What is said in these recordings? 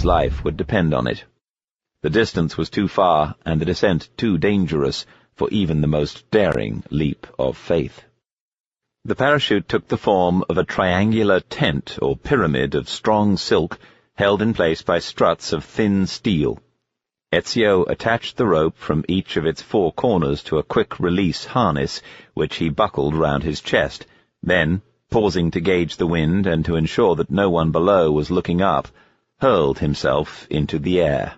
Ezio's life would depend on it. The distance was too far and the descent too dangerous for even the most daring leap of faith. The parachute took the form of a triangular tent or pyramid of strong silk held in place by struts of thin steel. Ezio attached the rope from each of its four corners to a quick-release harness, which he buckled round his chest. Then, pausing to gauge the wind and to ensure that no one below was looking up, hurled himself into the air.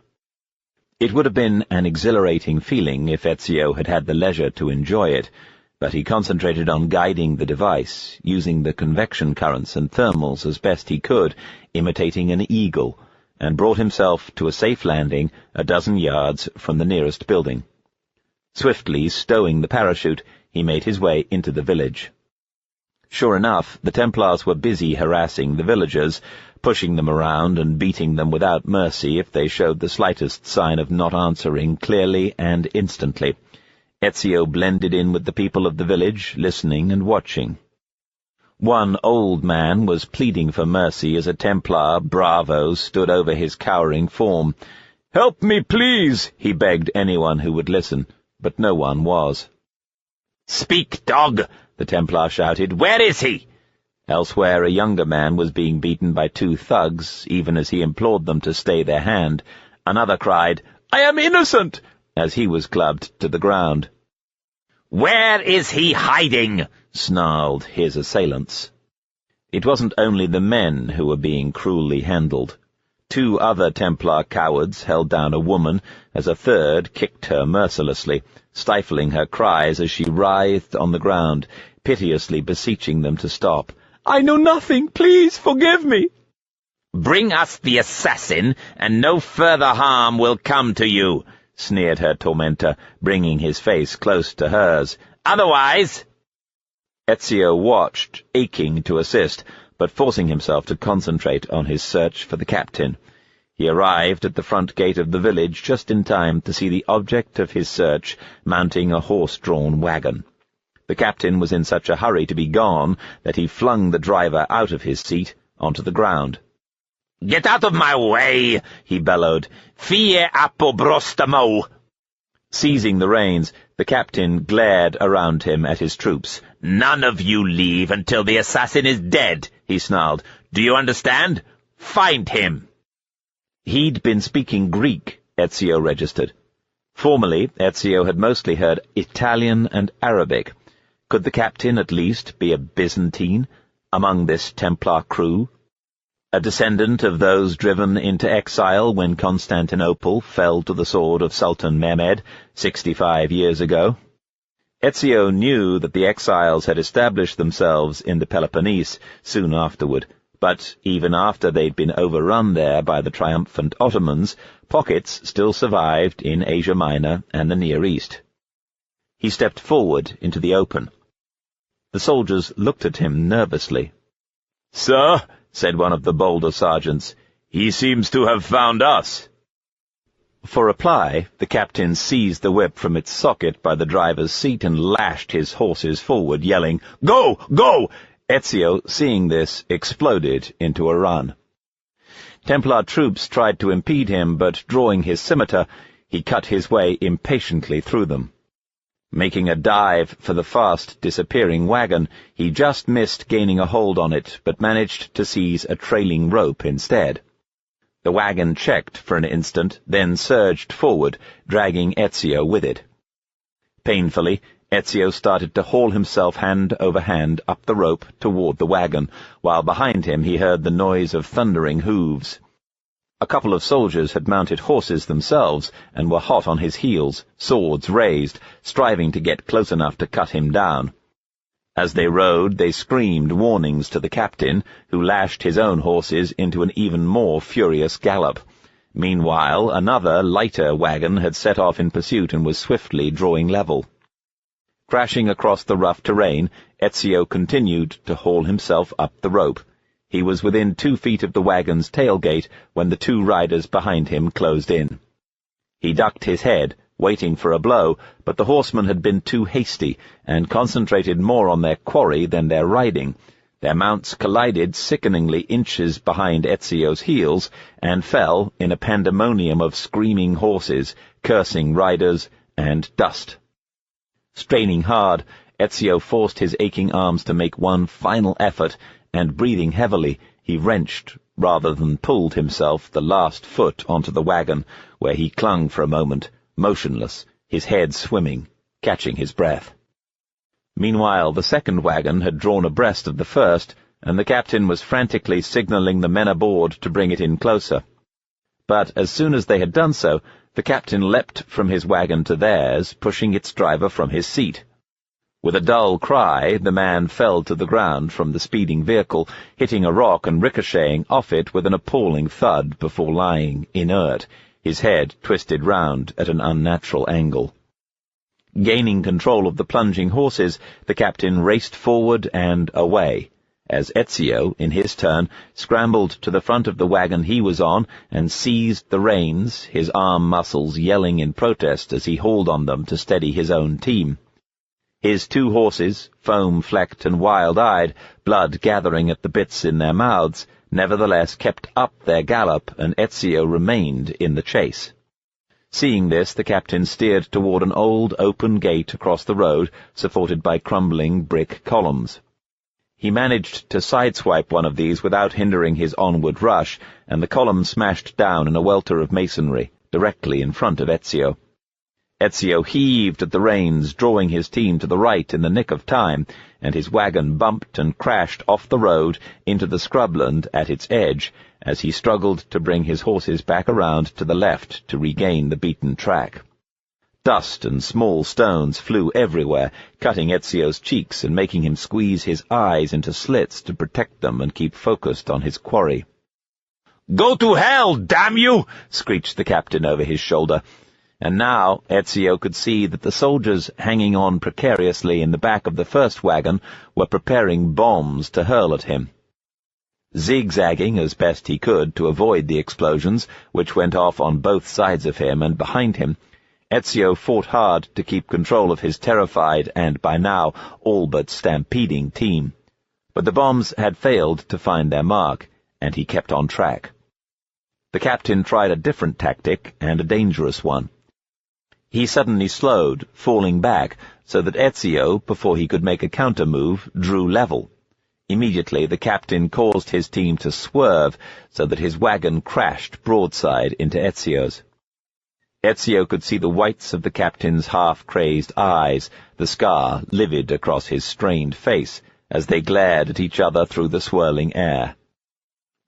It would have been an exhilarating feeling if Ezio had had the leisure to enjoy it, but he concentrated on guiding the device, using the convection currents and thermals as best he could, imitating an eagle, and brought himself to a safe landing a dozen yards from the nearest building. Swiftly stowing the parachute, he made his way into the village. Sure enough, the Templars were busy harassing the villagers, pushing them around and beating them without mercy if they showed the slightest sign of not answering clearly and instantly. Ezio blended in with the people of the village, listening and watching. One old man was pleading for mercy as a Templar bravo stood over his cowering form. "Help me, please," he begged anyone who would listen, but no one was. "Speak, dog!" the Templar shouted. "Where is he?" Elsewhere a younger man was being beaten by two thugs, even as he implored them to stay their hand. Another cried, "I am innocent!" as he was clubbed to the ground. "Where is he hiding?" snarled his assailants. It wasn't only the men who were being cruelly handled. Two other Templar cowards held down a woman as a third kicked her mercilessly, stifling her cries as she writhed on the ground, piteously beseeching them to stop. "I know nothing. Please forgive me." "Bring us the assassin, and no further harm will come to you," sneered her tormentor, bringing his face close to hers. "Otherwise—" Ezio watched, aching to assist, but forcing himself to concentrate on his search for the captain. He arrived at the front gate of the village just in time to see the object of his search mounting a horse-drawn wagon. The captain was in such a hurry to be gone that he flung the driver out of his seat onto the ground. "Get out of my way!" he bellowed. "Fie appobrostamo!" Seizing the reins, the captain glared around him at his troops. "None of you leave until the assassin is dead," he snarled. "Do you understand? Find him!" He'd been speaking Greek, Ezio registered. Formerly, Ezio had mostly heard Italian and Arabic. Could the captain at least be a Byzantine among this Templar crew? A descendant of those driven into exile when Constantinople fell to the sword of Sultan Mehmed 65 years ago? Ezio knew that the exiles had established themselves in the Peloponnese soon afterward, but even after they'd been overrun there by the triumphant Ottomans, pockets still survived in Asia Minor and the Near East. He stepped forward into the open. The soldiers looked at him nervously. "Sir," said one of the bolder sergeants, "he seems to have found us." For reply, the captain seized the whip from its socket by the driver's seat and lashed his horses forward, yelling, "Go! Go!" Ezio, seeing this, exploded into a run. Templar troops tried to impede him, but drawing his scimitar, he cut his way impatiently through them. Making a dive for the fast-disappearing wagon, he just missed gaining a hold on it, but managed to seize a trailing rope instead. The wagon checked for an instant, then surged forward, dragging Ezio with it. Painfully, Ezio started to haul himself hand over hand up the rope toward the wagon, while behind him he heard the noise of thundering hooves. A couple of soldiers had mounted horses themselves and were hot on his heels, swords raised, striving to get close enough to cut him down. As they rode, they screamed warnings to the captain, who lashed his own horses into an even more furious gallop. Meanwhile, another, lighter wagon had set off in pursuit and was swiftly drawing level. Crashing across the rough terrain, Ezio continued to haul himself up the rope. He was within 2 feet of the wagon's tailgate when the two riders behind him closed in. He ducked his head, waiting for a blow, but the horsemen had been too hasty and concentrated more on their quarry than their riding. Their mounts collided sickeningly inches behind Ezio's heels and fell in a pandemonium of screaming horses, cursing riders, and dust. Straining hard, Ezio forced his aching arms to make one final effort, and breathing heavily, he wrenched, rather than pulled himself the last foot onto the wagon, where he clung for a moment, motionless, his head swimming, catching his breath. Meanwhile, the second wagon had drawn abreast of the first, and the captain was frantically signaling the men aboard to bring it in closer. But as soon as they had done so, the captain leapt from his wagon to theirs, pushing its driver from his seat. With a dull cry, the man fell to the ground from the speeding vehicle, hitting a rock and ricocheting off it with an appalling thud before lying inert, his head twisted round at an unnatural angle. Gaining control of the plunging horses, the captain raced forward and away, as Ezio, in his turn, scrambled to the front of the wagon he was on and seized the reins, his arm muscles yelling in protest as he hauled on them to steady his own team. His two horses, foam-flecked and wild-eyed, blood gathering at the bits in their mouths, nevertheless kept up their gallop, and Ezio remained in the chase. Seeing this, the captain steered toward an old open gate across the road, supported by crumbling brick columns. He managed to sideswipe one of these without hindering his onward rush, and the column smashed down in a welter of masonry, directly in front of Ezio. Ezio heaved at the reins, drawing his team to the right in the nick of time, and his wagon bumped and crashed off the road into the scrubland at its edge, as he struggled to bring his horses back around to the left to regain the beaten track. Dust and small stones flew everywhere, cutting Ezio's cheeks and making him squeeze his eyes into slits to protect them and keep focused on his quarry. "Go to hell, damn you!" screeched the captain over his shoulder. And now Ezio could see that the soldiers hanging on precariously in the back of the first wagon were preparing bombs to hurl at him. Zigzagging as best he could to avoid the explosions, which went off on both sides of him and behind him, Ezio fought hard to keep control of his terrified and, by now, all but stampeding team. But the bombs had failed to find their mark, and he kept on track. The captain tried a different tactic, and a dangerous one. He suddenly slowed, falling back, so that Ezio, before he could make a counter-move, drew level. Immediately the captain caused his team to swerve, so that his wagon crashed broadside into Ezio's. Ezio could see the whites of the captain's half-crazed eyes, the scar livid across his strained face, as they glared at each other through the swirling air.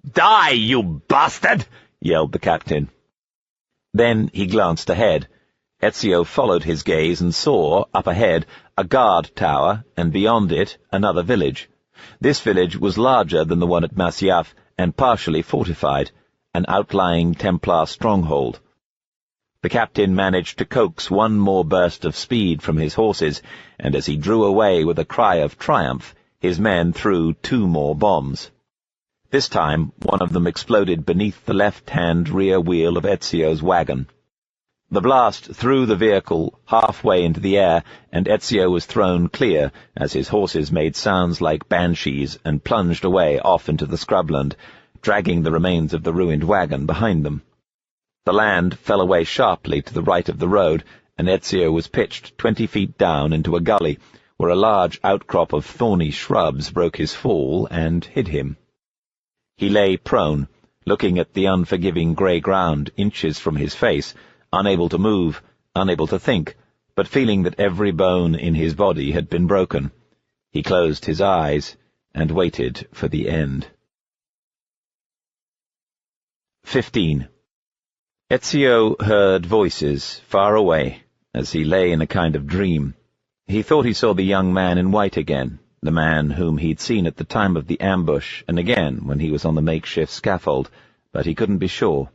"Die, you bastard!" yelled the captain. Then he glanced ahead. Ezio followed his gaze and saw, up ahead, a guard tower, and beyond it, another village. This village was larger than the one at Masyaf, and partially fortified, an outlying Templar stronghold. The captain managed to coax one more burst of speed from his horses, and as he drew away with a cry of triumph, his men threw 2 more bombs. This time, one of them exploded beneath the left-hand rear wheel of Ezio's wagon. The blast threw the vehicle halfway into the air, and Ezio was thrown clear as his horses made sounds like banshees and plunged away off into the scrubland, dragging the remains of the ruined wagon behind them. The land fell away sharply to the right of the road, and Ezio was pitched 20 feet down into a gully, where a large outcrop of thorny shrubs broke his fall and hid him. He lay prone, looking at the unforgiving grey ground inches from his face, unable to move, unable to think, but feeling that every bone in his body had been broken. He closed his eyes and waited for the end. 15. Ezio heard voices far away as he lay in a kind of dream. He thought he saw the young man in white again, the man whom he'd seen at the time of the ambush and again when he was on the makeshift scaffold, but he couldn't be sure.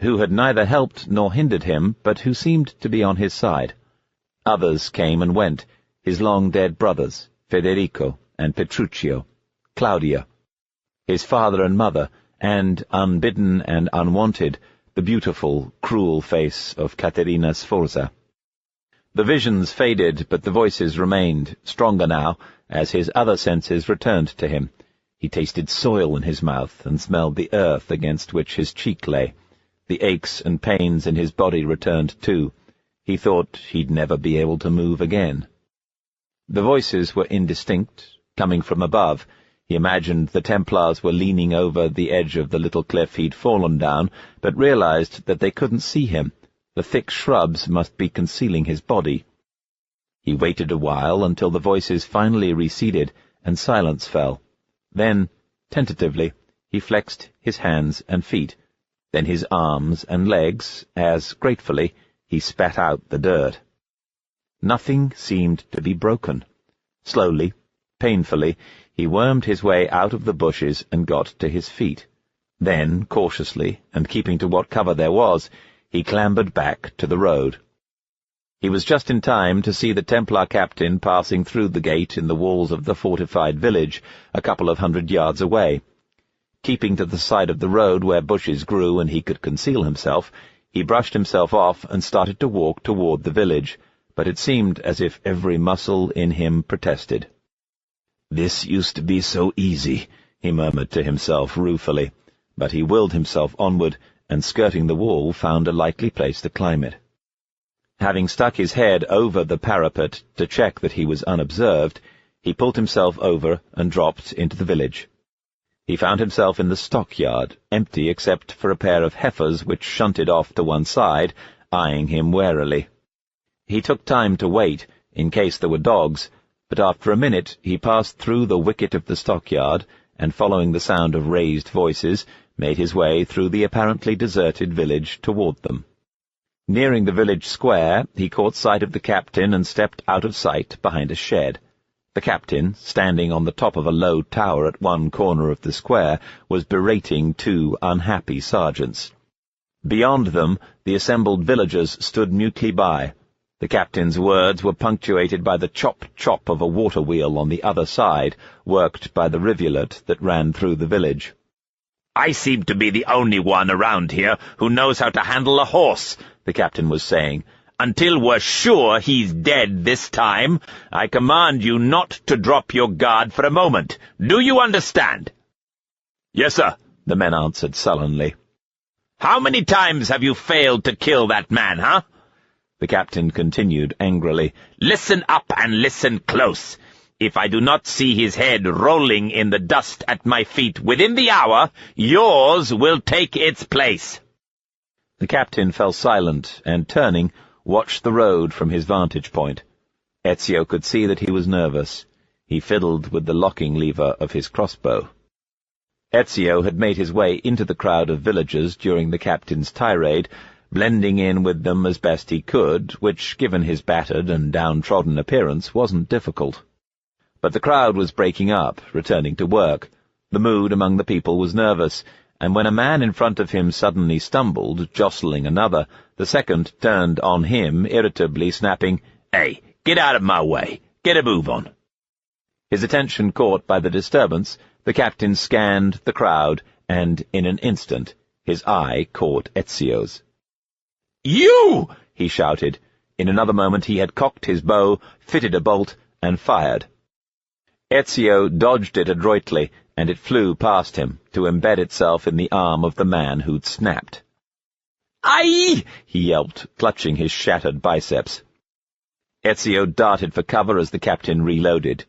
Who had neither helped nor hindered him, but who seemed to be on his side. Others came and went, his long-dead brothers, Federico and Petruccio, Claudia, his father and mother, and, unbidden and unwanted, the beautiful, cruel face of Caterina Sforza. The visions faded, but the voices remained, stronger now, as his other senses returned to him. He tasted soil in his mouth and smelled the earth against which his cheek lay. The aches and pains in his body returned too. He thought he'd never be able to move again. The voices were indistinct, coming from above. He imagined the Templars were leaning over the edge of the little cliff he'd fallen down, but realized that they couldn't see him. The thick shrubs must be concealing his body. He waited a while until the voices finally receded and silence fell. Then, tentatively, he flexed his hands and feet, then his arms and legs, as, gratefully, he spat out the dirt. Nothing seemed to be broken. Slowly, painfully, he wormed his way out of the bushes and got to his feet. Then, cautiously, and keeping to what cover there was, he clambered back to the road. He was just in time to see the Templar captain passing through the gate in the walls of the fortified village, a couple of 100 yards away. Keeping to the side of the road where bushes grew and he could conceal himself, he brushed himself off and started to walk toward the village, but it seemed as if every muscle in him protested. "This used to be so easy," he murmured to himself ruefully, but he willed himself onward, and skirting the wall found a likely place to climb it. Having stuck his head over the parapet to check that he was unobserved, he pulled himself over and dropped into the village. He found himself in the stockyard, empty except for a pair of heifers which shunted off to one side, eyeing him warily. He took time to wait, in case there were dogs, but after a minute he passed through the wicket of the stockyard, and following the sound of raised voices, made his way through the apparently deserted village toward them. Nearing the village square, he caught sight of the captain and stepped out of sight behind a shed. The captain, standing on the top of a low tower at one corner of the square, was berating 2 unhappy sergeants. Beyond them, the assembled villagers stood mutely by. The captain's words were punctuated by the chop-chop of a water wheel on the other side, worked by the rivulet that ran through the village. "I seem to be the only one around here who knows how to handle a horse," the captain was saying. "Until we're sure he's dead this time, I command you not to drop your guard for a moment. Do you understand?" "Yes, sir," the men answered sullenly. "How many times have you failed to kill that man, huh?" The captain continued angrily. "Listen up and listen close. If I do not see his head rolling in the dust at my feet within the hour, yours will take its place." The captain fell silent and, turning, watched the road from his vantage point. Ezio could see that he was nervous. He fiddled with the locking lever of his crossbow. Ezio had made his way into the crowd of villagers during the captain's tirade, blending in with them as best he could, which, given his battered and downtrodden appearance, wasn't difficult. But the crowd was breaking up, returning to work. The mood among the people was nervous, and when a man in front of him suddenly stumbled, jostling another, the second turned on him, irritably snapping, "Hey, get out of my way. Get a move on." His attention caught by the disturbance, the captain scanned the crowd, and in an instant his eye caught Ezio's. "You!" he shouted. In another moment he had cocked his bow, fitted a bolt, and fired. Ezio dodged it adroitly, and it flew past him, to embed itself in the arm of the man who'd snapped. "Aye!" he yelped, clutching his shattered biceps. Ezio darted for cover as the captain reloaded.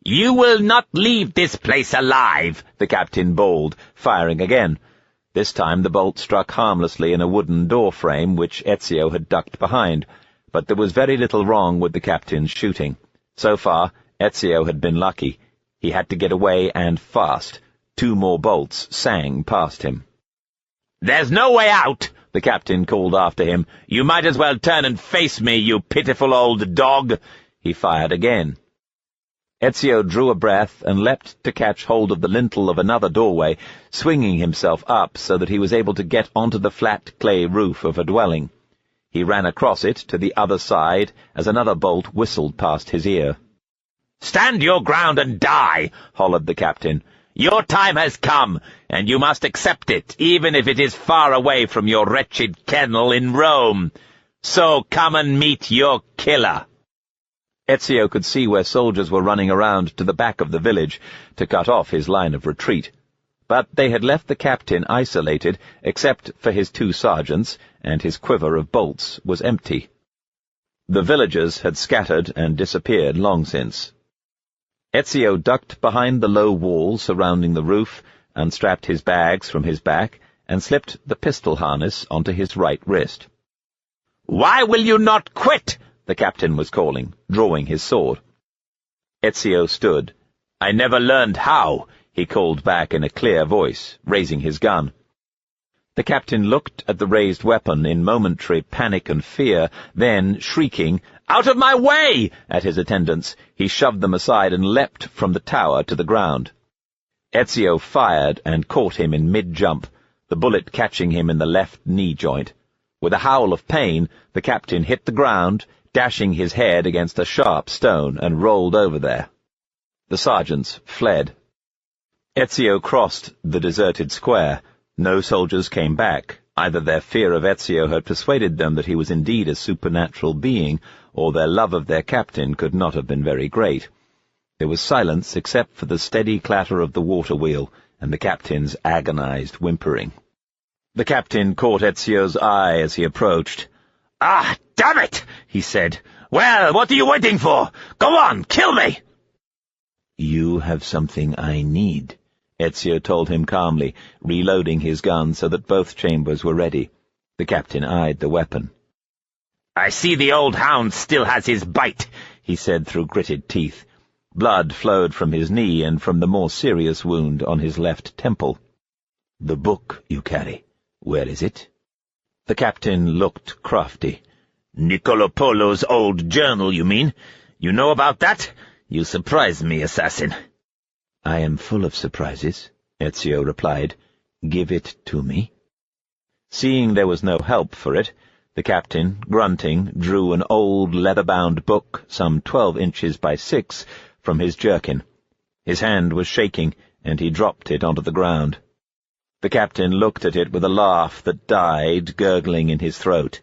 "You will not leave this place alive," the captain bawled, firing again. This time the bolt struck harmlessly in a wooden door frame which Ezio had ducked behind, but there was very little wrong with the captain's shooting. So far, Ezio had been lucky. He had to get away, and fast. 2 more bolts sang past him. "There's no way out," the captain called after him. "You might as well turn and face me, you pitiful old dog." He fired again. Ezio drew a breath and leapt to catch hold of the lintel of another doorway, swinging himself up so that he was able to get onto the flat clay roof of a dwelling. He ran across it to the other side as another bolt whistled past his ear. "Stand your ground and die," hollered the captain. "Your time has come, and you must accept it, even if it is far away from your wretched kennel in Rome. So come and meet your killer." Ezio could see where soldiers were running around to the back of the village to cut off his line of retreat, but they had left the captain isolated except for his 2 sergeants, and his quiver of bolts was empty. The villagers had scattered and disappeared long since. Ezio ducked behind the low wall surrounding the roof, unstrapped his bags from his back, and slipped the pistol harness onto his right wrist. "Why will you not quit?" the captain was calling, drawing his sword. Ezio stood. "I never learned how," he called back in a clear voice, raising his gun. The captain looked at the raised weapon in momentary panic and fear, then, shrieking, "Out of my way!" at his attendants, he shoved them aside and leapt from the tower to the ground. Ezio fired and caught him in mid-jump, the bullet catching him in the left knee joint. With a howl of pain, the captain hit the ground, dashing his head against a sharp stone, and rolled over there. The sergeants fled. Ezio crossed the deserted square. No soldiers came back. Either their fear of Ezio had persuaded them that he was indeed a supernatural being, or their love of their captain could not have been very great. There was silence except for the steady clatter of the water wheel and the captain's agonized whimpering. The captain caught Ezio's eye as he approached. "Ah, damn it!" he said. "Well, what are you waiting for? Go on, kill me!" "You have something I need," Ezio told him calmly, reloading his gun so that both chambers were ready. The captain eyed the weapon. "I see the old hound still has his bite," he said through gritted teeth. Blood flowed from his knee and from the more serious wound on his left temple. "The book you carry, where is it?" The captain looked crafty. "Niccolo Polo's old journal, you mean? You know about that? You surprise me, assassin." "I am full of surprises," Ezio replied. "Give it to me." Seeing there was no help for it, the captain, grunting, drew an old leather-bound book, some 12 inches by 6, from his jerkin. His hand was shaking, and he dropped it onto the ground. The captain looked at it with a laugh that died, gurgling in his throat.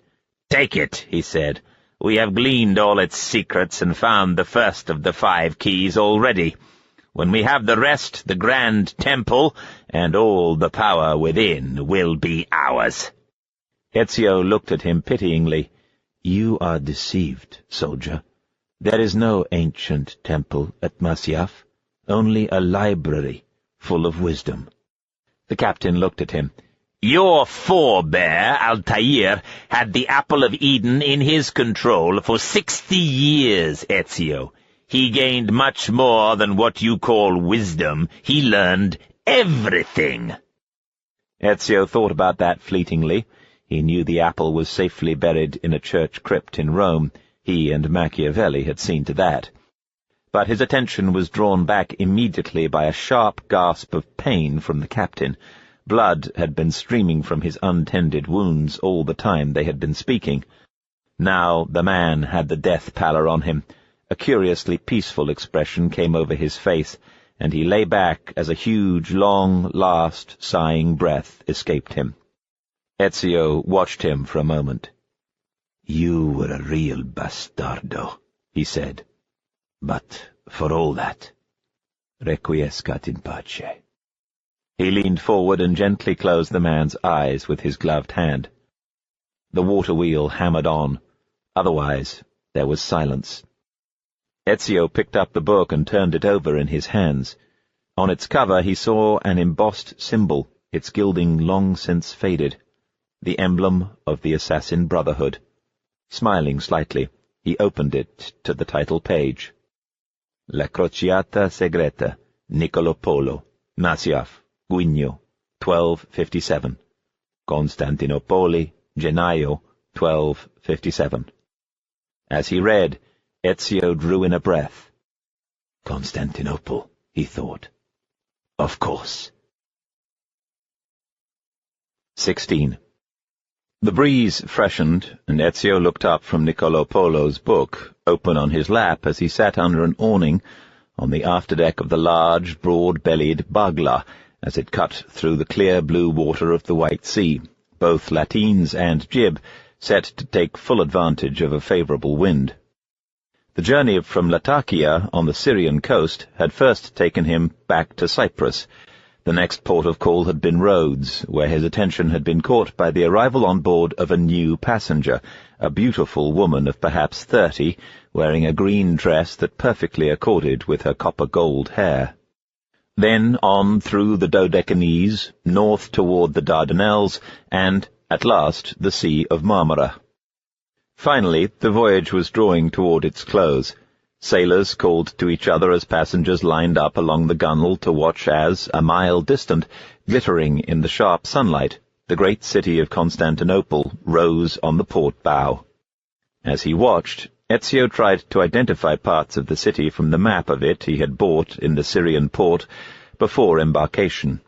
"Take it," he said. "We have gleaned all its secrets and found the first of the 5 keys already. When we have the rest, the grand temple, and all the power within, will be ours." Ezio looked at him pityingly. "You are deceived, soldier. There is no ancient temple at Masyaf, only a library full of wisdom." The captain looked at him. "Your forebear, Altaïr, had the Apple of Eden in his control for 60 years, Ezio. He gained much more than what you call wisdom. He learned everything." Ezio thought about that fleetingly. He knew the apple was safely buried in a church crypt in Rome. He and Machiavelli had seen to that. But his attention was drawn back immediately by a sharp gasp of pain from the captain. Blood had been streaming from his untended wounds all the time they had been speaking. Now the man had the death pallor on him. A curiously peaceful expression came over his face, and he lay back as a huge, long, last, sighing breath escaped him. Ezio watched him for a moment. "You were a real bastardo," he said. "But for all that, requiescat in pace." He leaned forward and gently closed the man's eyes with his gloved hand. The water wheel hammered on. Otherwise, there was silence. Ezio picked up the book and turned it over in his hands. On its cover he saw an embossed symbol, its gilding long since faded, the emblem of the Assassin Brotherhood. Smiling slightly, he opened it to the title page. La Crociata Segreta, Niccolo Polo, Masyaf, Guigno, 1257. Constantinople, Gennaio, 1257. As he read, Ezio drew in a breath. Constantinople, he thought. Of course. 16. The breeze freshened, and Ezio looked up from Niccolo Polo's book, open on his lap as he sat under an awning on the afterdeck of the large, broad-bellied Bagla, as it cut through the clear blue water of the White Sea, both lateens and jib set to take full advantage of a favourable wind. The journey from Latakia on the Syrian coast had first taken him back to Cyprus. The next port of call had been Rhodes, where his attention had been caught by the arrival on board of a new passenger, a beautiful woman of perhaps 30, wearing a green dress that perfectly accorded with her copper-gold hair. Then on through the Dodecanese, north toward the Dardanelles, and, at last, the Sea of Marmara. Finally, the voyage was drawing toward its close. Sailors called to each other as passengers lined up along the gunwale to watch as, a mile distant, glittering in the sharp sunlight, the great city of Constantinople rose on the port bow. As he watched, Ezio tried to identify parts of the city from the map of it he had bought in the Syrian port before embarkation.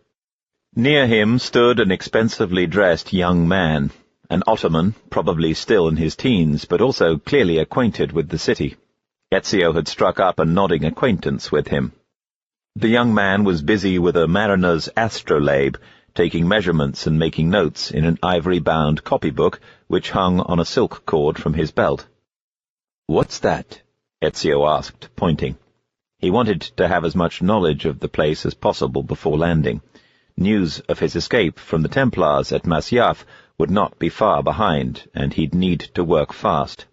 Near him stood an expensively dressed young man, an Ottoman, probably still in his teens, but also clearly acquainted with the city. Ezio had struck up a nodding acquaintance with him. The young man was busy with a mariner's astrolabe, taking measurements and making notes in an ivory-bound copybook which hung on a silk cord from his belt. "What's that?" Ezio asked, pointing. He wanted to have as much knowledge of the place as possible before landing. News of his escape from the Templars at Masyaf would not be far behind, and he'd need to work fast.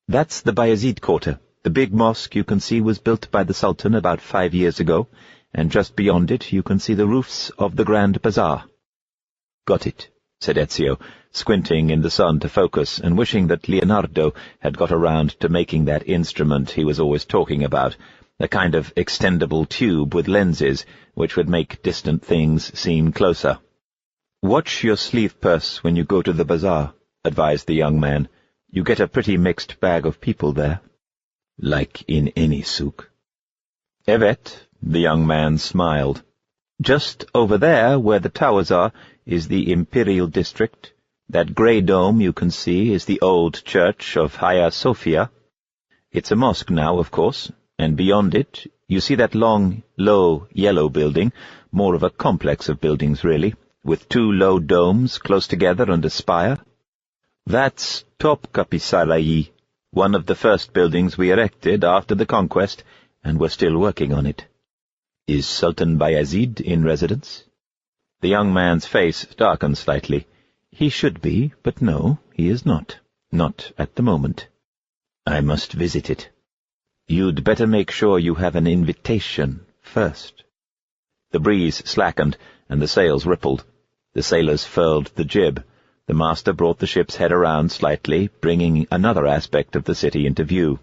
"That's the Bayezid quarter. The big mosque you can see was built by the Sultan about 5 years ago, and just beyond it you can see the roofs of the Grand Bazaar." "Got it," said Ezio, squinting in the sun to focus and wishing that Leonardo had got around to making that instrument he was always talking about, a kind of extendable tube with lenses which would make distant things seem closer. "Watch your sleeve purse when you go to the bazaar," advised the young man. "You get a pretty mixed bag of people there." "Like in any souk." "Evet," the young man smiled. "Just over there, where the towers are, is the Imperial District. That grey dome you can see is the old church of Hagia Sophia. It's a mosque now, of course, and beyond it, you see that long, low, yellow building, more of a complex of buildings, really, with 2 low domes close together and a spire. That's Topkapi Sarai, one of the first buildings we erected after the conquest, and we're still working on it." "Is Sultan Bayezid in residence?" The young man's face darkened slightly. "He should be, but no, he is not. Not at the moment." "I must visit it." "You'd better make sure you have an invitation first." The breeze slackened, and the sails rippled. The sailors furled the jib. The master brought the ship's head around slightly, bringing another aspect of the city into view.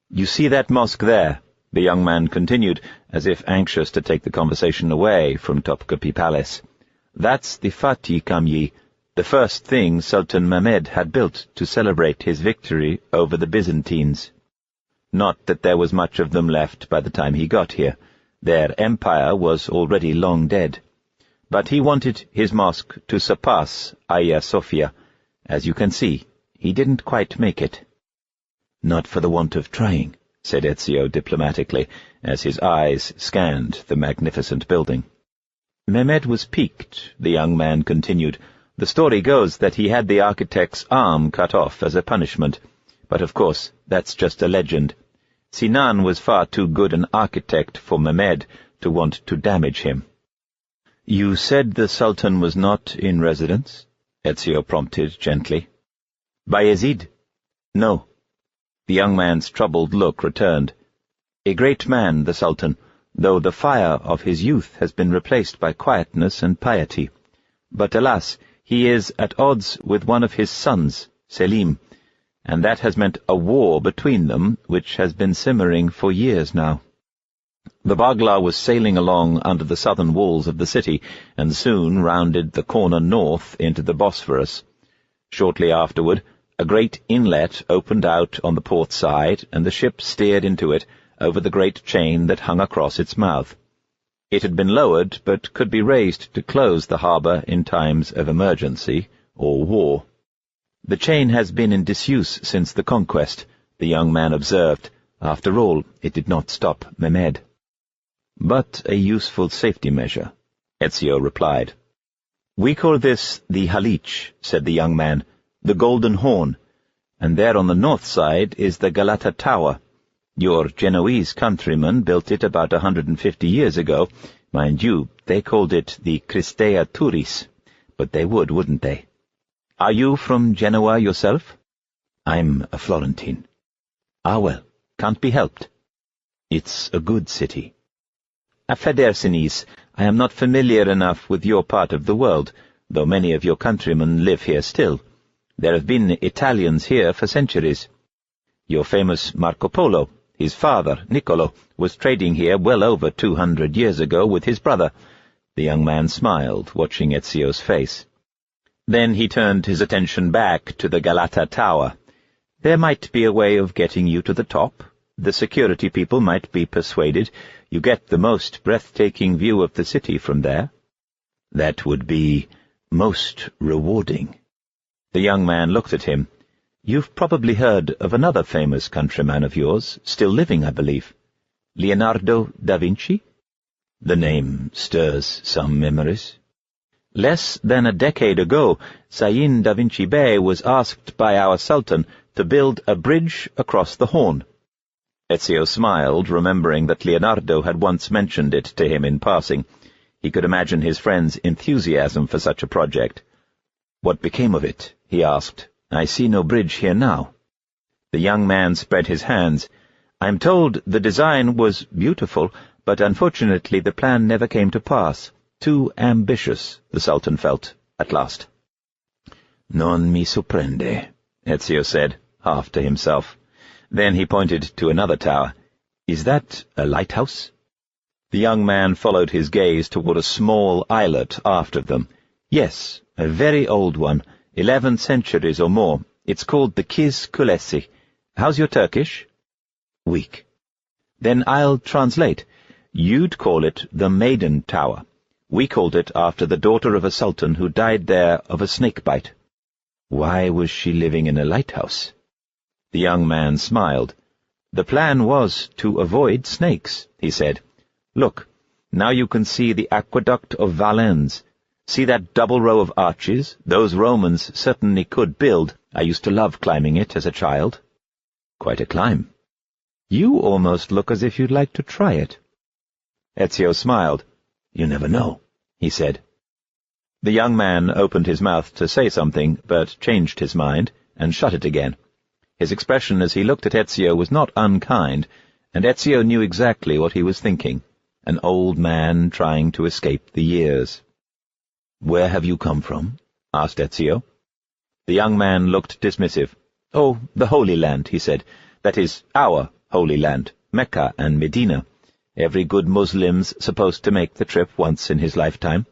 "You see that mosque there?" the young man continued, as if anxious to take the conversation away from Topkapi Palace. "That's the Fatih Kamyi, the first thing Sultan Mehmed had built to celebrate his victory over the Byzantines. Not that there was much of them left by the time he got here. Their empire was already long dead. But he wanted his mosque to surpass Hagia Sophia. As you can see, he didn't quite make it." "Not for the want of trying," said Ezio diplomatically, as his eyes scanned the magnificent building. "Mehmed was piqued," the young man continued. "The story goes that he had the architect's arm cut off as a punishment, but of course that's just a legend. Sinan was far too good an architect for Mehmed to want to damage him." "You said the Sultan was not in residence?" Ezio prompted gently. "Bayezid? No." The young man's troubled look returned. "A great man, the Sultan, though the fire of his youth has been replaced by quietness and piety. But alas, he is at odds with one of his sons, Selim, and that has meant a war between them which has been simmering for years now." The Bagla was sailing along under the southern walls of the city, and soon rounded the corner north into the Bosphorus. Shortly afterward, a great inlet opened out on the port side, and the ship steered into it over the great chain that hung across its mouth. It had been lowered, but could be raised to close the harbour in times of emergency or war. "The chain has been in disuse since the conquest," the young man observed. "After all, it did not stop Mehmed." "But a useful safety measure," Ezio replied. "We call this the Halich," said the young man, "the Golden Horn. And there on the north side is the Galata Tower. Your Genoese countrymen built it about 150 years ago. Mind you, they called it the Cristea Turis, but they would, wouldn't they? Are you from Genoa yourself? I'm a Florentine. Ah, well, can't be helped. It's a good city. Affedersinis, I am not familiar enough with your part of the world, though many of your countrymen live here still. There have been Italians here for centuries. Your famous Marco Polo, his father, Niccolo, was trading here well over 200 years ago with his brother. The young man smiled, watching Ezio's face. Then he turned his attention back to the Galata Tower. There might be a way of getting you to the top. The security people might be persuaded. You get the most breathtaking view of the city from there. That would be most rewarding. The young man looked at him. You've probably heard of another famous countryman of yours, still living, I believe. Leonardo da Vinci? The name stirs some memories. Less than a decade ago, Sain da Vinci Bey was asked by our Sultan to build a bridge across the Horn. Ezio smiled, remembering that Leonardo had once mentioned it to him in passing. He could imagine his friend's enthusiasm for such a project. What became of it? He asked. I see no bridge here now. The young man spread his hands. I'm told the design was beautiful, but unfortunately the plan never came to pass. Too ambitious, the Sultan felt, at last. Non mi sorprende, Ezio said, half to himself. Then he pointed to another tower. Is that a lighthouse? The young man followed his gaze toward a small islet after them. Yes, a very old one, 11 centuries or more. It's called the Kiz Kulesi. How's your Turkish? Weak. Then I'll translate. You'd call it the Maiden Tower. We called it after the daughter of a sultan who died there of a snake bite. Why was she living in a lighthouse? The young man smiled. The plan was to avoid snakes, he said. Look, now you can see the aqueduct of Valens. See that double row of arches? Those Romans certainly could build. I used to love climbing it as a child. Quite a climb. You almost look as if you'd like to try it. Ezio smiled. You never know, he said. The young man opened his mouth to say something, but changed his mind and shut it again. His expression as he looked at Ezio was not unkind, and Ezio knew exactly what he was thinking. An old man trying to escape the years. Where have you come from? Asked Ezio. The young man looked dismissive. Oh, the Holy Land, he said. That is, our Holy Land, Mecca and Medina. Every good Muslim's supposed to make the trip once in his lifetime.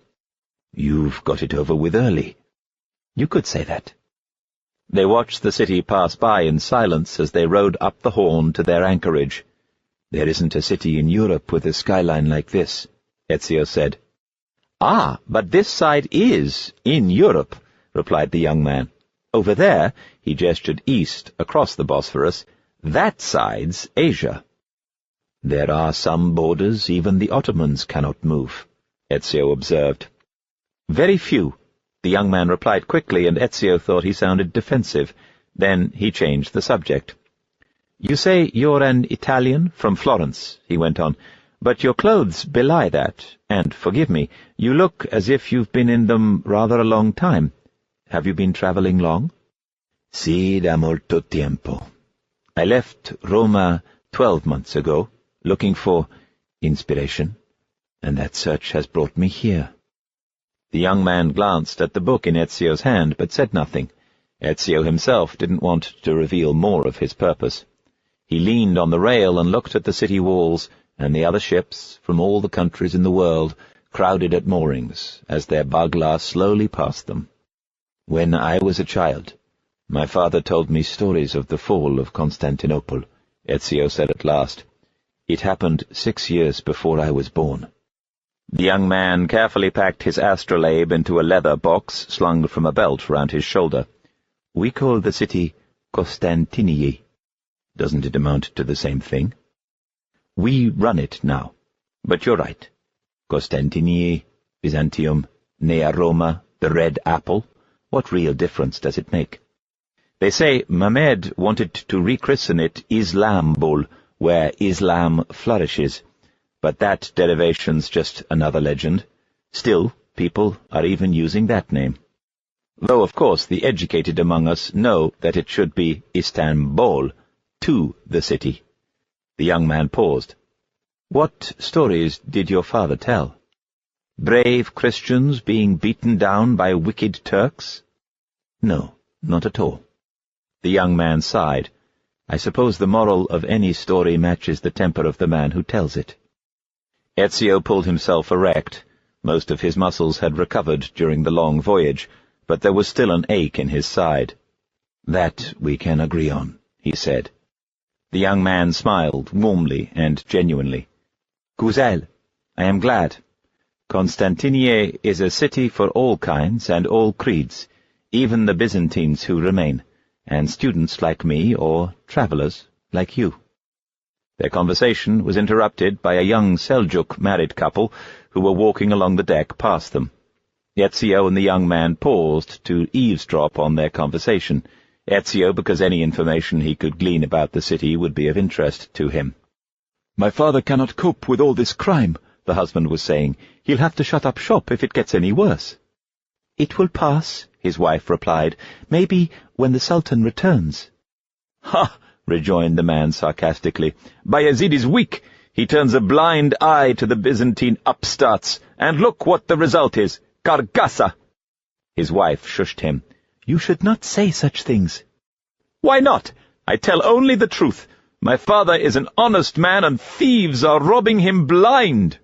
You've got it over with early. You could say that. They watched the city pass by in silence as they rowed up the Horn to their anchorage. There isn't a city in Europe with a skyline like this, Ezio said. Ah, but this side is in Europe, replied the young man. Over there, he gestured east across the Bosphorus, that side's Asia. There are some borders even the Ottomans cannot move, Ezio observed. Very few, the young man replied quickly, and Ezio thought he sounded defensive. Then he changed the subject. You say you're an Italian from Florence, he went on, but your clothes belie that, and, forgive me, you look as if you've been in them rather a long time. Have you been travelling long? Sì, da molto tempo. I left Roma 12 months ago, looking for inspiration, and that search has brought me here. The young man glanced at the book in Ezio's hand, but said nothing. Ezio himself didn't want to reveal more of his purpose. He leaned on the rail and looked at the city walls, and the other ships, from all the countries in the world, crowded at moorings, as their bagla slowly passed them. When I was a child, my father told me stories of the fall of Constantinople, Ezio said at last. It happened 6 years before I was born. The young man carefully packed his astrolabe into a leather box slung from a belt round his shoulder. We call the city Constantinii. Doesn't it amount to the same thing? We run it now. But you're right. Constantinii, Byzantium, Nea Roma, the Red Apple. What real difference does it make? They say Mehmed wanted to rechristen it Islambol, where Islam flourishes, but that derivation's just another legend. Still, people are even using that name. Though, of course, the educated among us know that it should be Istanbul, to the city. The young man paused. What stories did your father tell? Brave Christians being beaten down by wicked Turks? No, not at all. The young man sighed. I suppose the moral of any story matches the temper of the man who tells it. Ezio pulled himself erect. Most of his muscles had recovered during the long voyage, but there was still an ache in his side. That we can agree on, he said. The young man smiled warmly and genuinely. Guzel, I am glad. Constantinople is a city for all kinds and all creeds, even the Byzantines who remain, and students like me or travelers like you. Their conversation was interrupted by a young Seljuk married couple who were walking along the deck past them. Ezio and the young man paused to eavesdrop on their conversation. Ezio, because any information he could glean about the city would be of interest to him. My father cannot cope with all this crime, the husband was saying. He'll have to shut up shop if it gets any worse. It will pass, his wife replied. Maybe when the Sultan returns. Ha! Rejoined the man sarcastically. Bayezid is weak. He turns a blind eye to the Byzantine upstarts. And look what the result is. Carcassa! His wife shushed him. You should not say such things. Why not? I tell only the truth. My father is an honest man, and thieves are robbing him blind.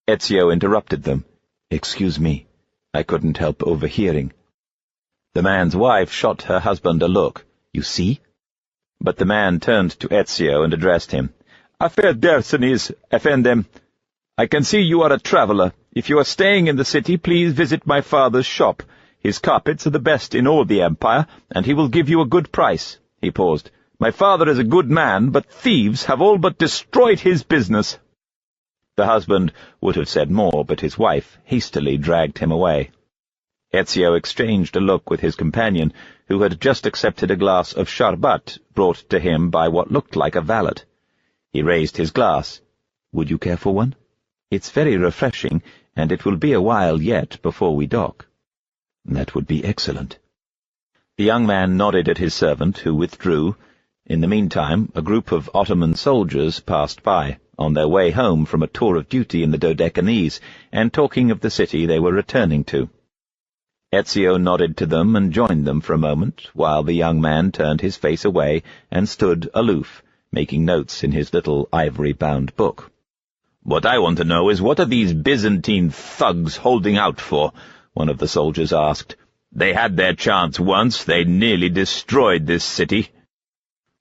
Ezio interrupted them. Excuse me. I couldn't help overhearing. The man's wife shot her husband a look. You see? But the man turned to Ezio and addressed him. Affedersiniz, effendem. I can see you are a traveller. If you are staying in the city, please visit my father's shop. His carpets are the best in all the empire, and he will give you a good price. He paused. My father is a good man, but thieves have all but destroyed his business. The husband would have said more, but his wife hastily dragged him away. Ezio exchanged a look with his companion, who had just accepted a glass of sharbat brought to him by what looked like a valet. He raised his glass. Would you care for one? It's very refreshing, and it will be a while yet before we dock. That would be excellent. The young man nodded at his servant, who withdrew. In the meantime, a group of Ottoman soldiers passed by, on their way home from a tour of duty in the Dodecanese, and talking of the city they were returning to. Ezio nodded to them and joined them for a moment, while the young man turned his face away and stood aloof, making notes in his little ivory-bound book. What I want to know is, what are these Byzantine thugs holding out for? One of the soldiers asked. They had their chance once. They nearly destroyed this city.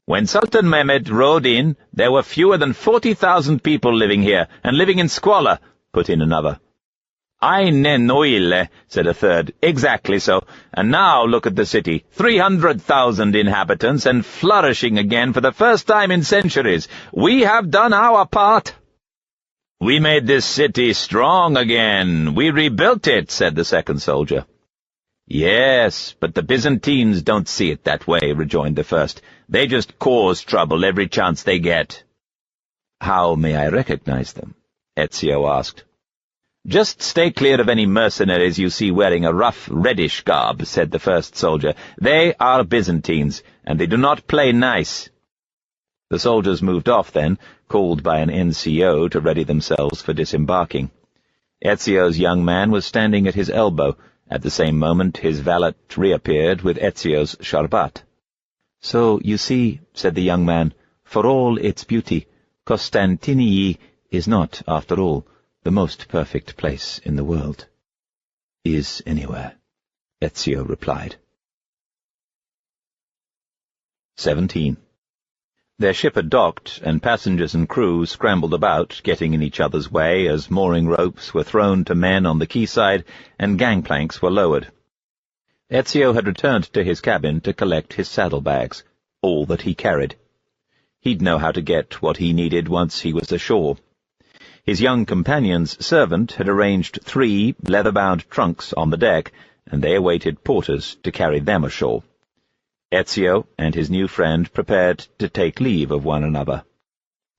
When Sultan Mehmed rode in, there were fewer than 40,000 people living here, and living in squalor, put in another. Aine noile, said a third. Exactly so. And now look at the city. 300,000 inhabitants, and flourishing again for the first time in centuries. We have done our part. We made this city strong again. We rebuilt it, said the second soldier. Yes, but the Byzantines don't see it that way, rejoined the first. They just cause trouble every chance they get. How may I recognize them? Ezio asked. Just stay clear of any mercenaries you see wearing a rough, reddish garb, said the first soldier. They are Byzantines, and they do not play nice. The soldiers moved off then, called by an NCO to ready themselves for disembarking. Ezio's young man was standing at his elbow. At the same moment his valet reappeared with Ezio's sharbat. So, you see, said the young man, for all its beauty, Constantinople is not, after all, the most perfect place in the world. Is anywhere, Ezio replied. 17. Their ship had docked, and passengers and crew scrambled about, getting in each other's way as mooring ropes were thrown to men on the quayside and gangplanks were lowered. Ezio had returned to his cabin to collect his saddlebags, all that he carried. He'd know how to get what he needed once he was ashore. His young companion's servant had arranged 3 leather-bound trunks on the deck, and they awaited porters to carry them ashore. Ezio and his new friend prepared to take leave of one another.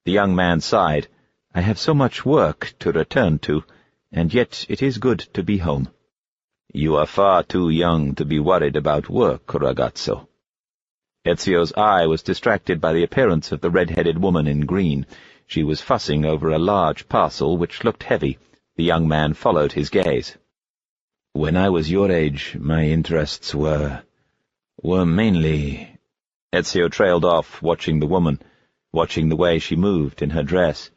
The young man sighed. "I have so much work to return to, and yet it is good to be home." "You are far too young to be worried about work, ragazzo." Ezio's eye was distracted by the appearance of the red-headed woman in green. She was fussing over a large parcel which looked heavy. The young man followed his gaze. "When I was your age, my interests were mainly—" Ezio trailed off, watching the woman, watching the way she moved in her dress.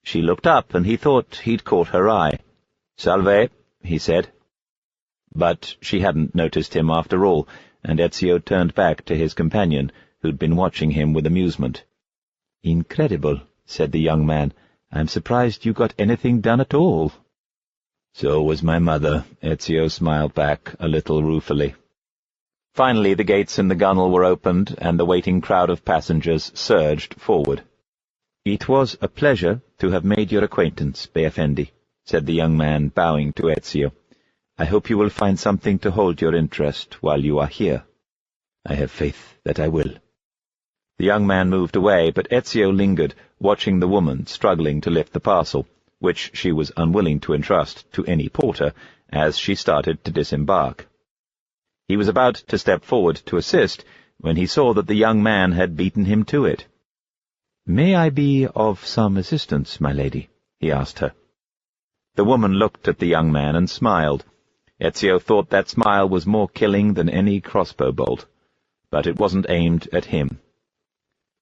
She looked up, and he thought he'd caught her eye. "Salve," he said. But she hadn't noticed him after all, and Ezio turned back to his companion, who'd been watching him with amusement. "Incredible," said the young man. "I'm surprised you got anything done at all." "So was my mother," Ezio smiled back, a little ruefully. Finally the gates in the gunwale were opened, and the waiting crowd of passengers surged forward. "It was a pleasure to have made your acquaintance, Beafendi," said the young man, bowing to Ezio. "I hope you will find something to hold your interest while you are here." "I have faith that I will." The young man moved away, but Ezio lingered, watching the woman struggling to lift the parcel, which she was unwilling to entrust to any porter, as she started to disembark. He was about to step forward to assist, when he saw that the young man had beaten him to it. "May I be of some assistance, my lady?" he asked her. The woman looked at the young man and smiled. Ezio thought that smile was more killing than any crossbow bolt, but it wasn't aimed at him.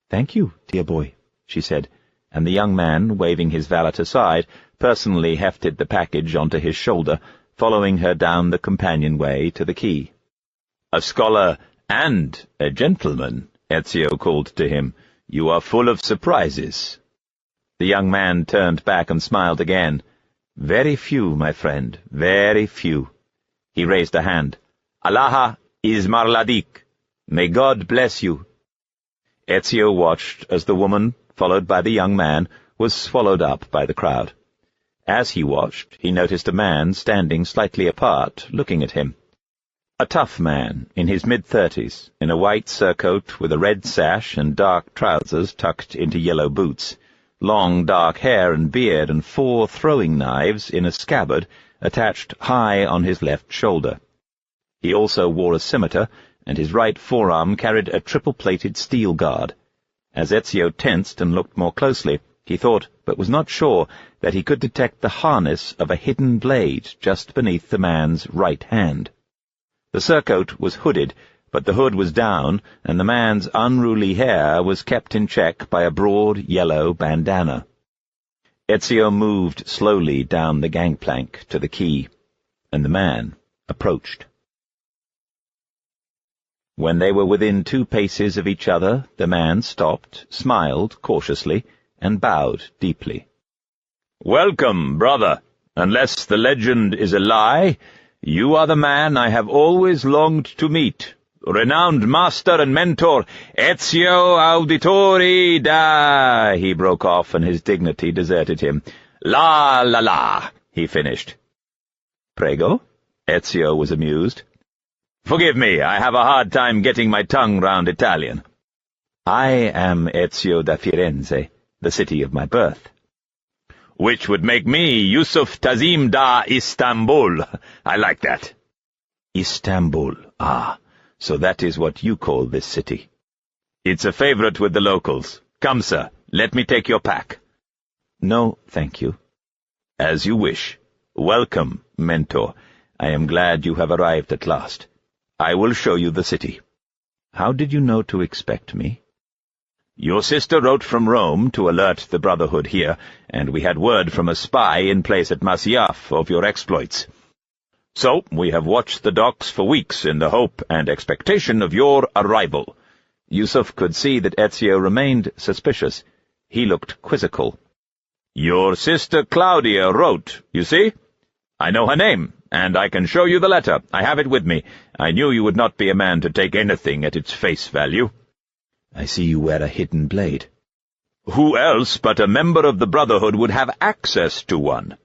"Thank you, dear boy," she said, and the young man, waving his valet aside, personally hefted the package onto his shoulder, following her down the companionway to the quay. "A scholar and a gentleman," Ezio called to him. "You are full of surprises." The young man turned back and smiled again. "Very few, my friend, very few." He raised a hand. "Allah is Marladik. May God bless you." Ezio watched as the woman, followed by the young man, was swallowed up by the crowd. As he watched, he noticed a man standing slightly apart, looking at him. A tough man, in his mid-30s, in a white surcoat with a red sash and dark trousers tucked into yellow boots, long dark hair and beard, and 4 throwing knives in a scabbard attached high on his left shoulder. He also wore a scimitar, and his right forearm carried a triple-plated steel guard. As Ezio tensed and looked more closely, he thought, but was not sure, that he could detect the harness of a hidden blade just beneath the man's right hand. The surcoat was hooded, but the hood was down, and the man's unruly hair was kept in check by a broad yellow bandana. Ezio moved slowly down the gangplank to the quay, and the man approached. When they were within 2 paces of each other, the man stopped, smiled cautiously, and bowed deeply. "Welcome, brother. Unless the legend is a lie, you are the man I have always longed to meet. Renowned master and mentor, Ezio Auditore da—" He broke off, and his dignity deserted him. "La, la, la," he finished. "Prego?" Ezio was amused. "Forgive me, I have a hard time getting my tongue round Italian." "I am Ezio da Firenze, the city of my birth." "Which would make me Yusuf Tazim da Istanbul. I like that." "Istanbul, ah, so that is what you call this city." "It's a favorite with the locals. Come, sir, let me take your pack." "No, thank you." "As you wish. Welcome, mentor. I am glad you have arrived at last. I will show you the city." "How did you know to expect me?" "Your sister wrote from Rome to alert the Brotherhood here, and we had word from a spy in place at Masyaf of your exploits. So we have watched the docks for weeks in the hope and expectation of your arrival." Yusuf could see that Ezio remained suspicious. He looked quizzical. "Your sister Claudia wrote, you see? I know her name, and I can show you the letter. I have it with me. I knew you would not be a man to take anything at its face value." "I see you wear a hidden blade." "Who else but a member of the Brotherhood would have access to one?"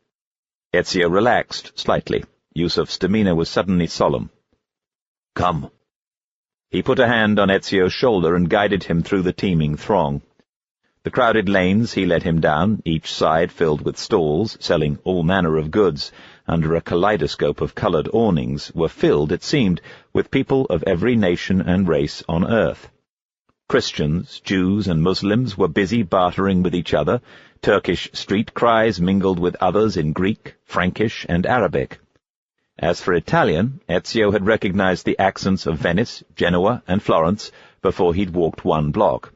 Ezio relaxed slightly. Yusuf's demeanor was suddenly solemn. "Come." He put a hand on Ezio's shoulder and guided him through the teeming throng. The crowded lanes he led him down, each side filled with stalls selling all manner of goods under a kaleidoscope of coloured awnings, were filled, it seemed, with people of every nation and race on earth. Christians, Jews, and Muslims were busy bartering with each other. Turkish street cries mingled with others in Greek, Frankish, and Arabic. As for Italian, Ezio had recognized the accents of Venice, Genoa, and Florence before he'd walked one block.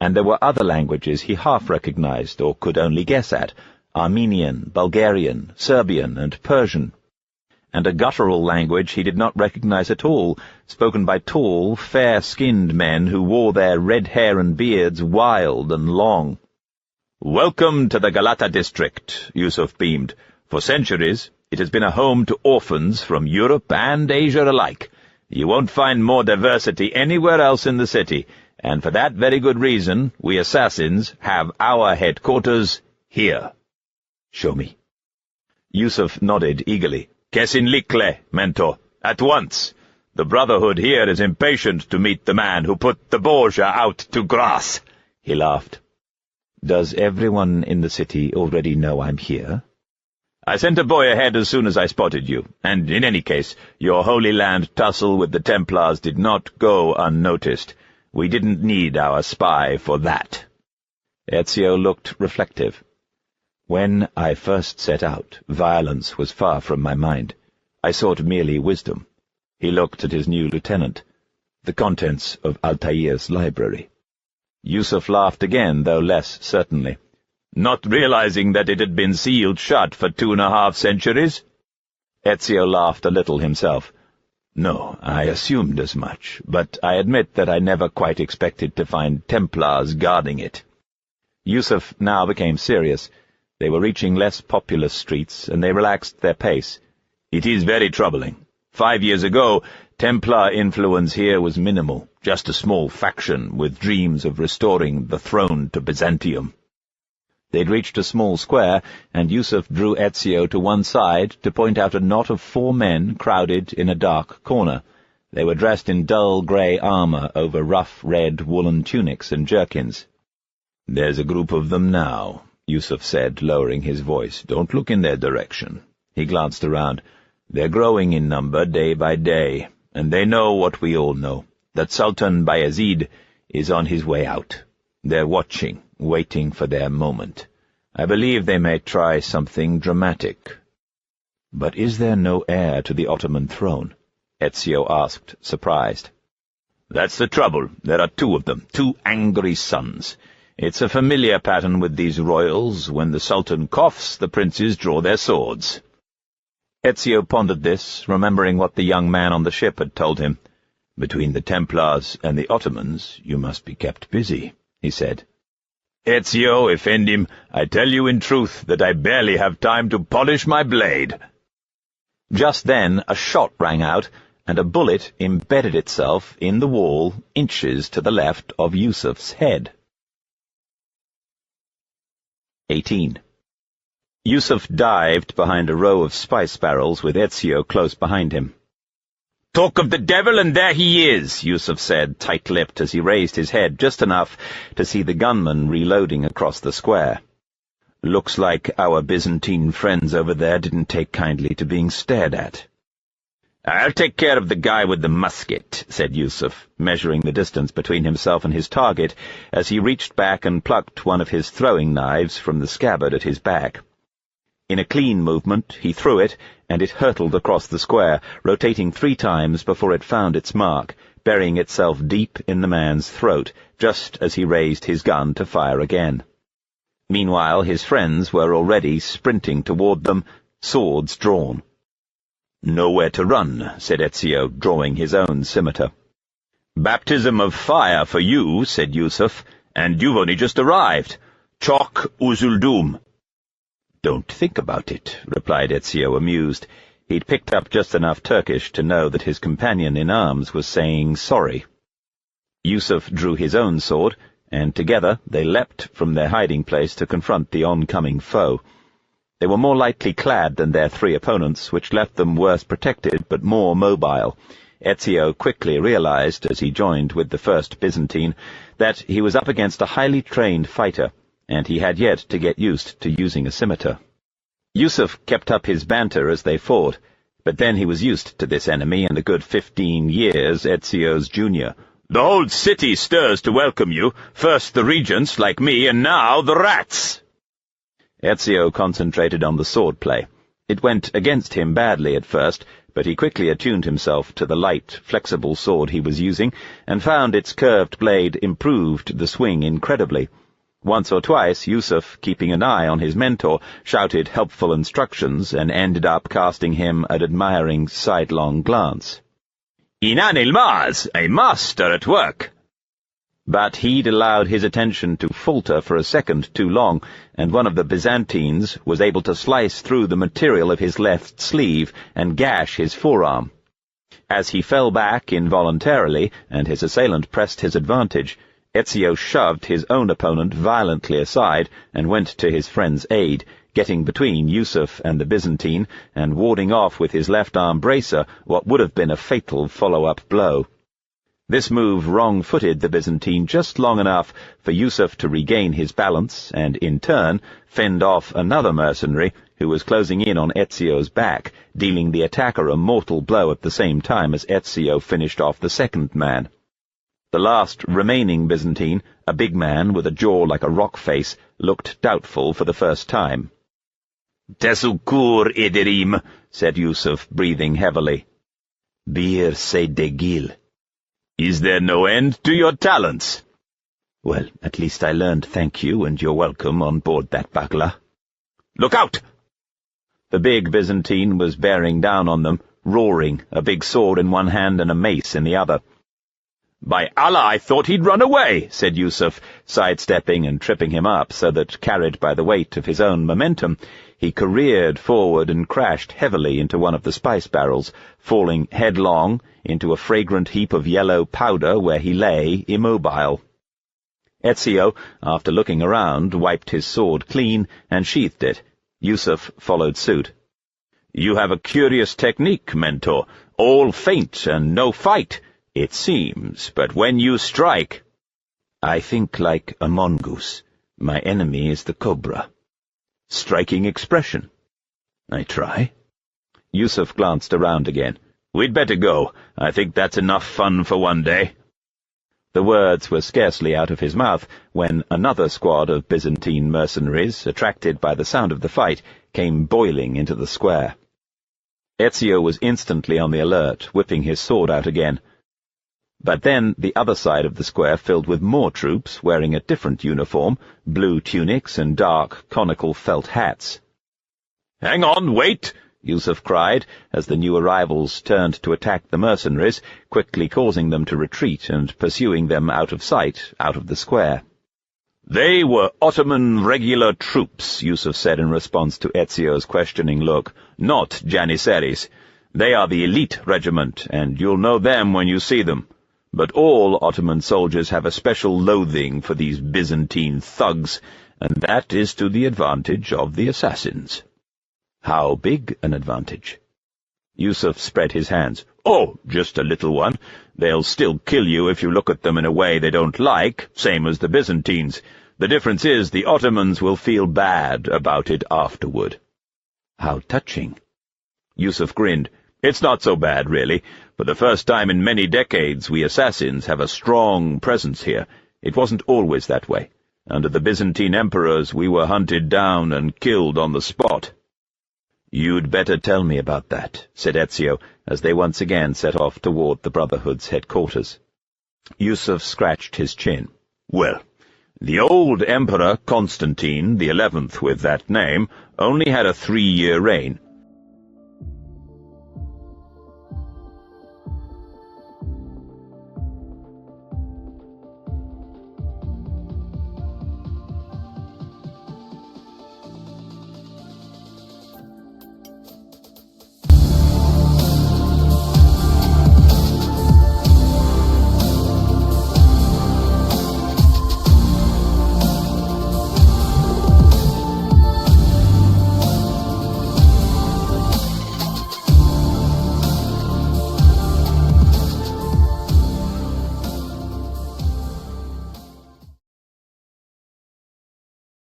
And there were other languages he half recognized or could only guess at: Armenian, Bulgarian, Serbian, and Persian. And a guttural language he did not recognize at all, spoken by tall, fair-skinned men who wore their red hair and beards wild and long. "Welcome to the Galata district," Yusuf beamed. "For centuries, it has been a home to orphans from Europe and Asia alike. You won't find more diversity anywhere else in the city, and for that very good reason, we assassins have our headquarters here." "Show me." Yusuf nodded eagerly. "Kesin likle, mentor, at once. The Brotherhood here is impatient to meet the man who put the Borgia out to grass." He laughed. "Does everyone in the city already know I'm here?" "I sent a boy ahead as soon as I spotted you, and in any case, your Holy Land tussle with the Templars did not go unnoticed. We didn't need our spy for that." Ezio looked reflective. "When I first set out, violence was far from my mind. I sought merely wisdom." He looked at his new lieutenant. "The contents of Altaïr's library." Yusuf laughed again, though less certainly. "Not realizing that it had been sealed shut for 2.5 centuries? Ezio laughed a little himself. "No, I assumed as much, but I admit that I never quite expected to find Templars guarding it." Yusuf now became serious. They were reaching less populous streets, and they relaxed their pace. "It is very troubling. 5 years ago, Templar influence here was minimal, just a small faction with dreams of restoring the throne to Byzantium." They'd reached a small square, and Yusuf drew Ezio to one side to point out a knot of 4 men crowded in a dark corner. They were dressed in dull grey armour over rough red woolen tunics and jerkins. "There's a group of them now," Yusuf said, lowering his voice. "Don't look in their direction." He glanced around. "They're growing in number day by day, and they know what we all know, that Sultan Bayezid is on his way out. They're watching, waiting for their moment. I believe they may try something dramatic." "But is there no heir to the Ottoman throne?" Ezio asked, surprised. "That's the trouble. There are 2 of them, 2 angry sons. It's a familiar pattern with these royals. When the Sultan coughs, the princes draw their swords." Ezio pondered this, remembering what the young man on the ship had told him. "Between the Templars and the Ottomans, you must be kept busy," he said. "Ezio, Effendim, I tell you in truth that I barely have time to polish my blade." Just then a shot rang out, and a bullet embedded itself in the wall inches to the left of Yusuf's head. 18. Yusuf dived behind a row of spice barrels with Ezio close behind him. "Talk of the devil, and there he is," Yusuf said, tight-lipped, as he raised his head just enough to see the gunman reloading across the square. "Looks like our Byzantine friends over there didn't take kindly to being stared at." "I'll take care of the guy with the musket," said Yusuf, measuring the distance between himself and his target as he reached back and plucked one of his throwing knives from the scabbard at his back. In a clean movement, he threw it, and it hurtled across the square, rotating 3 times before it found its mark, burying itself deep in the man's throat, just as he raised his gun to fire again. Meanwhile, his friends were already sprinting toward them, swords drawn. "Nowhere to run," said Ezio, drawing his own scimitar. "Baptism of fire for you," said Yusuf, "and you've only just arrived. Çok uzuldum." "Don't think about it," replied Ezio, amused. He'd picked up just enough Turkish to know that his companion in arms was saying sorry. Yusuf drew his own sword, and together they leapt from their hiding place to confront the oncoming foe. They were more lightly clad than their 3 opponents, which left them worse protected but more mobile. Ezio quickly realized, as he joined with the first Byzantine, that he was up against a highly trained fighter, and he had yet to get used to using a scimitar. Yusuf kept up his banter as they fought, but then he was used to this enemy and a good 15 years Ezio's junior. The whole city stirs to welcome you, first the regents like me, and now the rats. Ezio concentrated on the swordplay. It went against him badly at first, but he quickly attuned himself to the light, flexible sword he was using, and found its curved blade improved the swing incredibly. Once or twice, Yusuf, keeping an eye on his mentor, shouted helpful instructions and ended up casting him an admiring sidelong glance. Inan il-Maz, a master at work. But he'd allowed his attention to falter for a second too long, and one of the Byzantines was able to slice through the material of his left sleeve and gash his forearm. As he fell back involuntarily, and his assailant pressed his advantage, Ezio shoved his own opponent violently aside and went to his friend's aid, getting between Yusuf and the Byzantine and warding off with his left-arm bracer what would have been a fatal follow-up blow. This move wrong-footed the Byzantine just long enough for Yusuf to regain his balance and, in turn, fend off another mercenary who was closing in on Ezio's back, dealing the attacker a mortal blow at the same time as Ezio finished off the second man. The last remaining Byzantine, a big man with a jaw like a rock face, looked doubtful for the first time. "Tesukur Ederim," said Yusuf, breathing heavily. "Bir se degil." Is there no end to your talents? Well, at least I learned thank you and you're welcome on board that bagla. Look out! The big Byzantine was bearing down on them, roaring, a big sword in one hand and a mace in the other. By Allah, I thought he'd run away, said Yusuf, sidestepping and tripping him up so that, carried by the weight of his own momentum, he careered forward and crashed heavily into one of the spice barrels, falling headlong into a fragrant heap of yellow powder where he lay immobile. Ezio, after looking around, wiped his sword clean and sheathed it. Yusuf followed suit. You have a curious technique, Mentor. All feint and no fight, it seems, but when you strike— I think like a mongoose. My enemy is the cobra. Striking expression. I try. Yusuf glanced around again. We'd better go. I think that's enough fun for one day. The words were scarcely out of his mouth when another squad of Byzantine mercenaries, attracted by the sound of the fight, came boiling into the square. Ezio was instantly on the alert, whipping his sword out again. But then the other side of the square filled with more troops wearing a different uniform, blue tunics and dark, conical felt hats. "Hang on, wait!" Yusuf cried, as the new arrivals turned to attack the mercenaries, quickly causing them to retreat and pursuing them out of sight, out of the square. "They were Ottoman regular troops," Yusuf said in response to Ezio's questioning look, "not Janissaries. They are the elite regiment, and you'll know them when you see them. But all Ottoman soldiers have a special loathing for these Byzantine thugs, and that is to the advantage of the assassins." How big an advantage? Yusuf spread his hands. "Oh, just a little one. They'll still kill you if you look at them in a way they don't like, same as the Byzantines. The difference is the Ottomans will feel bad about it afterward." How touching. Yusuf grinned. "It's not so bad, really. For the first time in many decades, we assassins have a strong presence here. It wasn't always that way. Under the Byzantine emperors, we were hunted down and killed on the spot." "You'd better tell me about that," said Ezio, as they once again set off toward the Brotherhood's headquarters. Yusuf scratched his chin. "Well, the old Emperor Constantine, the 11th with that name, only had a 3-year reign.